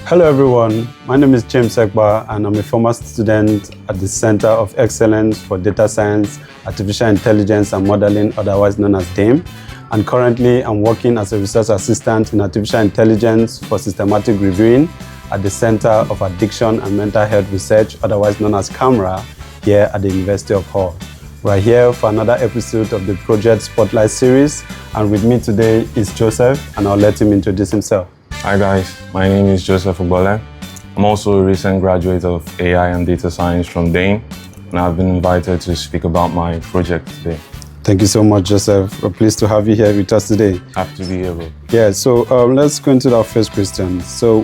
Hello everyone, my name is James Ekpa and I'm a former student at the Center of Excellence for Data Science, Artificial Intelligence and Modeling, otherwise known as DAME. And currently I'm working as a research assistant in Artificial Intelligence for Systematic Reviewing at the Center of Addiction and Mental Health Research, otherwise known as CAMHR, here at the University of Hull. We're here for another episode of the Project Spotlight series, and with me today is Joseph, and I'll let him introduce himself. Hi guys, my name is Joseph Ogbole. I'm also a recent graduate of AI and Data Science from DAME, and I've been invited to speak about my project today. Thank you so much, Joseph. We're pleased to have you here with us today. Happy to be here, bro. Yeah, so let's go into our first question. So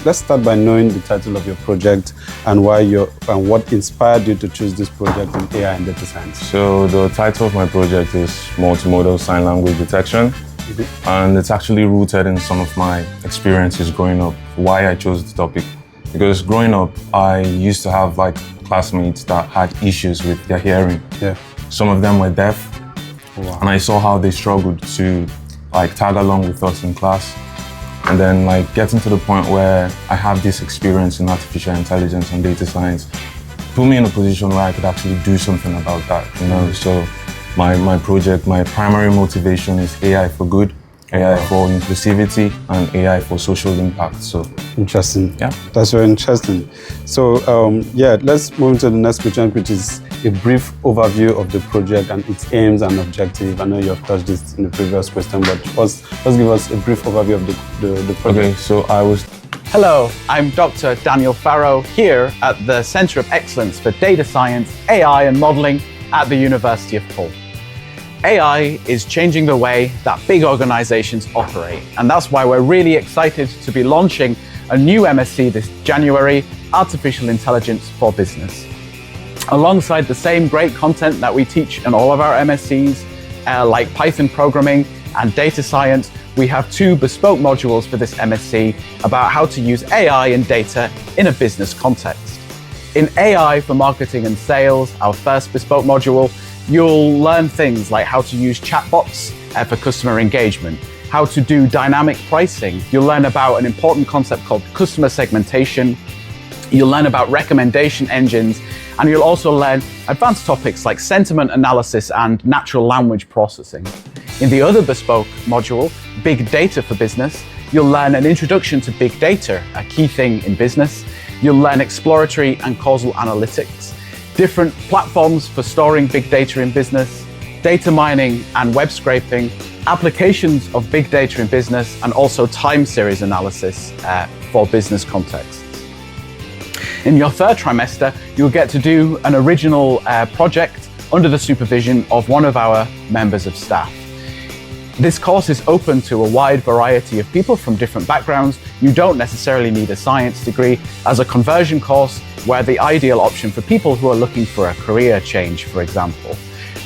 let's start by knowing the title of your project and what inspired you to choose this project in AI and data science. So the title of my project is Multimodal Sign Language Detection, and it's actually rooted in some of my experiences growing up, why I chose the topic. Because growing up, I used to have classmates that had issues with their hearing. Yeah. Some of them were deaf. Wow. And I saw how they struggled to tag along with us in class. And then getting to the point where I have this experience in artificial intelligence and data science put me in a position where I could actually do something about that, you know. So my project, my primary motivation is AI for good, AI for inclusivity, and AI for social impact. So interesting. Yeah, that's very interesting. So let's move to the next question, which is a brief overview of the project and its aims and objective. I know you have touched this in the previous question, but let's give us a brief overview of the project. Okay, so Hello, I'm Dr. Daniel Farrow here at the Center of Excellence for Data Science, AI and Modeling at the University of Hull. AI is changing the way that big organizations operate, and that's why we're really excited to be launching a new MSc this January, Artificial Intelligence for Business. Alongside the same great content that we teach in all of our MScs, like Python programming and data science, we have two bespoke modules for this MSc about how to use AI and data in a business context. In AI for Marketing and Sales, our first bespoke module, you'll learn things like how to use chatbots for customer engagement, how to do dynamic pricing. You'll learn about an important concept called customer segmentation. You'll learn about recommendation engines, and you'll also learn advanced topics like sentiment analysis and natural language processing. In the other bespoke module, Big Data for Business, you'll learn an introduction to big data, a key thing in business. You'll learn exploratory and causal analytics, different platforms for storing big data in business, data mining and web scraping, applications of big data in business, and also time series analysis for business contexts. In your third trimester, you'll get to do an original project under the supervision of one of our members of staff. This course is open to a wide variety of people from different backgrounds. You don't necessarily need a science degree as a conversion course, where the ideal option for people who are looking for a career change, for example.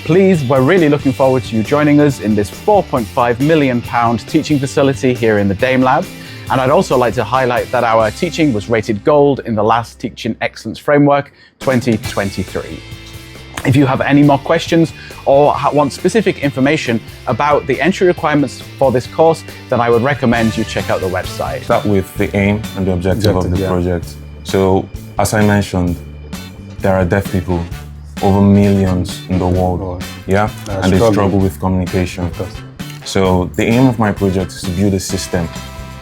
Please, we're really looking forward to you joining us in this £4.5 million teaching facility here in the DAME Lab. And I'd also like to highlight that our teaching was rated gold in the last Teaching Excellence Framework 2023. If you have any more questions or want specific information about the entry requirements for this course, then I would recommend you check out the website. Start with the aim and the objective of the project. So, as I mentioned, there are deaf people, over millions in the world, and they struggle with communication. So the aim of my project is to build a system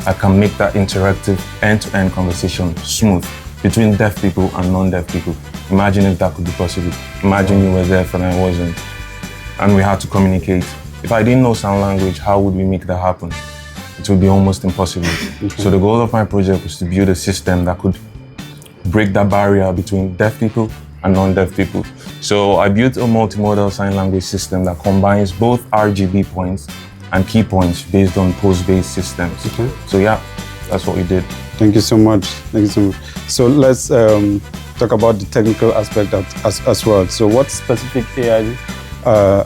that can make that interactive end-to-end conversation smooth between deaf people and non-deaf people. Imagine if that could be possible. Imagine you were deaf and I wasn't, and we had to communicate. If I didn't know sign language, how would we make that happen? It would be almost impossible. So the goal of my project was to build a system that could break that barrier between deaf people and non-deaf people. So I built a multimodal sign language system that combines both RGB points and key points based on pose-based systems. So yeah, that's what we did. Thank you so much. Thank you so much. So let's talk about the technical aspect as well. So what specific AI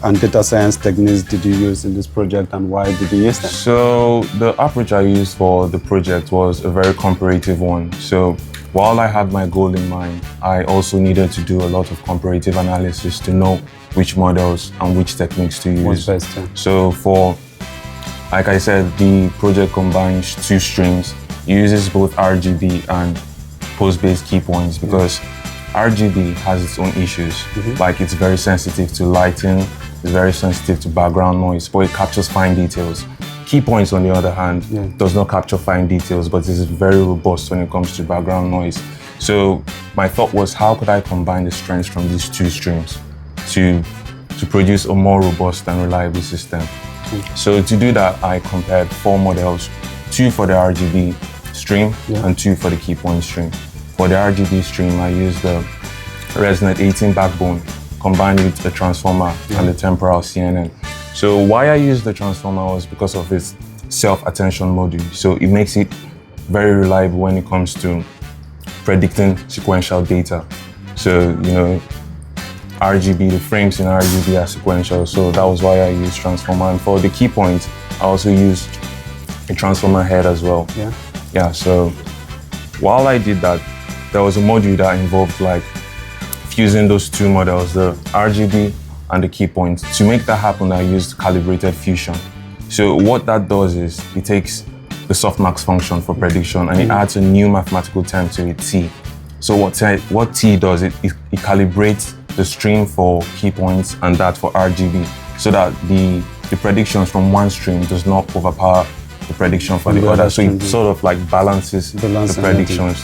and data science techniques did you use in this project, and why did you use them? So the approach I used for the project was a very comparative one. So while I had my goal in mind, I also needed to do a lot of comparative analysis to know which models and which techniques to use. What's best, yeah. So like I said, the project combines two streams. It uses both RGB and post-based key points because RGB has its own issues. Like it's very sensitive to lighting, it's very sensitive to background noise, but it captures fine details. Key points, on the other hand, does not capture fine details, but is very robust when it comes to background noise. So my thought was, how could I combine the strengths from these two streams to produce a more robust and reliable system? So to do that, I compared 4 models, 2 for the RGB stream and 2 for the key point stream. For the RGB stream, I used the Resonate 18 backbone combined with the transformer and the temporal CNN. So why I used the transformer was because of its self-attention module. So it makes it very reliable when it comes to predicting sequential data. So, you know, RGB, the frames in RGB are sequential, so that was why I used transformer. And for the key point, I also used a transformer head as well. Yeah, so while I did that, there was a module that involved like fusing those 2 models, the RGB and the key point. To make that happen, I used calibrated fusion. So what that does is it takes the softmax function for prediction and it adds a new mathematical term to it, T. So what T does, it calibrates the stream for key points and that for RGB, so that the predictions from one stream does not overpower the prediction for the other. So it sort of like balances the predictions.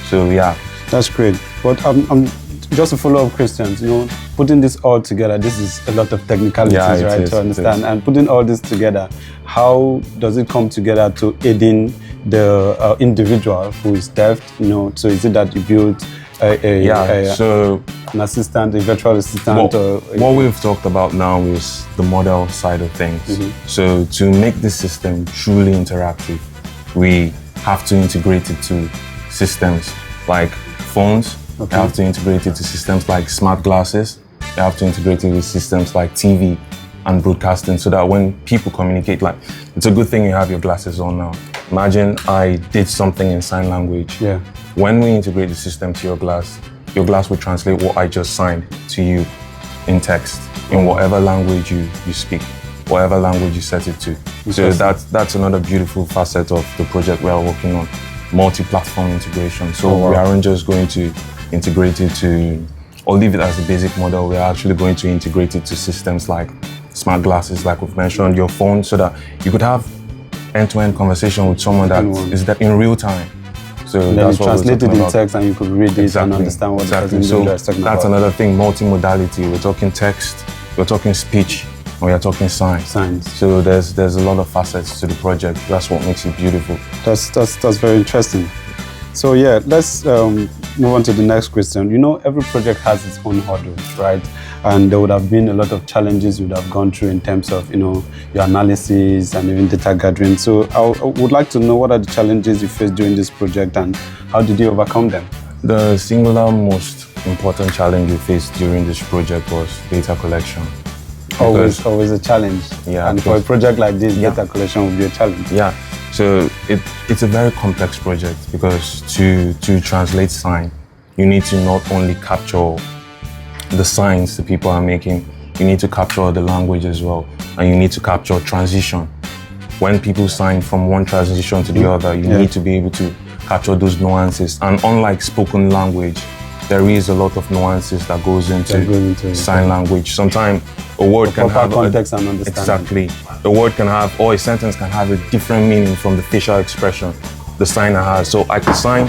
So yeah. That's great. But I'm just to follow up questions, you know, putting this all together, this is a lot of technicalities, right, to understand. And putting all this together, how does it come together to aiding the individual who is deaf, you know? So is it that you build an assistant, a virtual assistant? What we've talked about now is the model side of things. So to make this system truly interactive, we have to integrate it to systems like phones. We have to integrate it to systems like smart glasses. We have to integrate it with systems like TV and broadcasting, so that when people communicate, like, it's a good thing you have your glasses on now. Imagine I did something in sign language. When we integrate the system to your glass will translate what I just signed to you in text, in whatever language you speak, whatever language you set it to. So that's another beautiful facet of the project we are working on, multi-platform integration. So we aren't just going to integrate it to, or leave it as a basic model. We're actually going to integrate it to systems like smart glasses, like we've mentioned, your phone, so that you could have end-to-end conversation with someone that is that in real time. So and then that's what translated in text, and you could read it and understand what the person is talking about. That's another thing, multimodality. We're talking text, we're talking speech, and we're talking signs. So there's a lot of facets to the project. That's what makes it beautiful. That's very interesting. So yeah, let's move on to the next question. You know, every project has its own hurdles, right? And there would have been a lot of challenges you would have gone through in terms of, you know, your analysis and even data gathering. So I would like to know, what are the challenges you faced during this project and how did you overcome them? The singular most important challenge we faced during this project was data collection. Always a challenge. Yeah. And for a project like this, data collection will be a challenge. Yeah. So it's a very complex project, because to translate sign, you need to not only capture the signs the people are making, you need to capture the language as well, and you need to capture transition. When people sign from one transition to the other, you need to be able to capture those nuances. And unlike spoken language, there is a lot of nuances that goes into sign language. Sometimes a word can have context and understanding. Exactly. A word can have, or a sentence can have a different meaning from the facial expression the signer has. So I could sign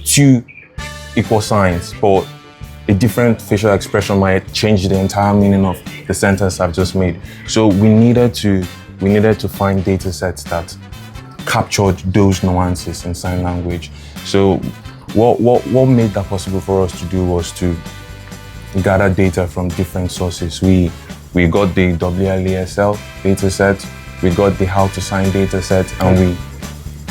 2 equal signs, but a different facial expression might change the entire meaning of the sentence I've just made. So we needed to find data sets that captured those nuances in sign language. So what made that possible for us to do was to gather data from different sources. We got the WLASL data set, we got the how to sign data set, and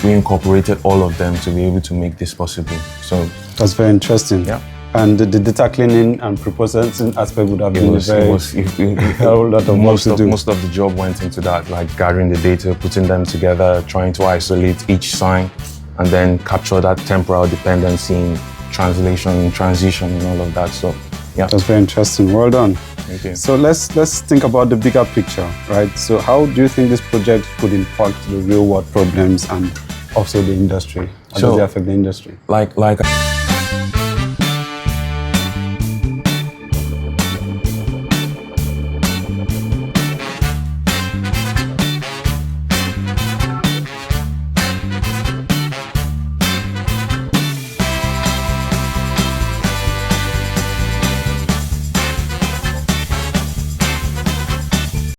we incorporated all of them to be able to make this possible. So that's very interesting. Yeah. And the data cleaning and pre-processing aspect would have been a whole lot of work to do. Most of the job went into that, like gathering the data, putting them together, trying to isolate each sign, and then capture that temporal dependency in translation and transition and all of that. So yeah. That's very interesting. Well done. Thank you. So let's think about the bigger picture, right? So how do you think this project could impact the real world problems and also the industry? How does it affect the industry? Like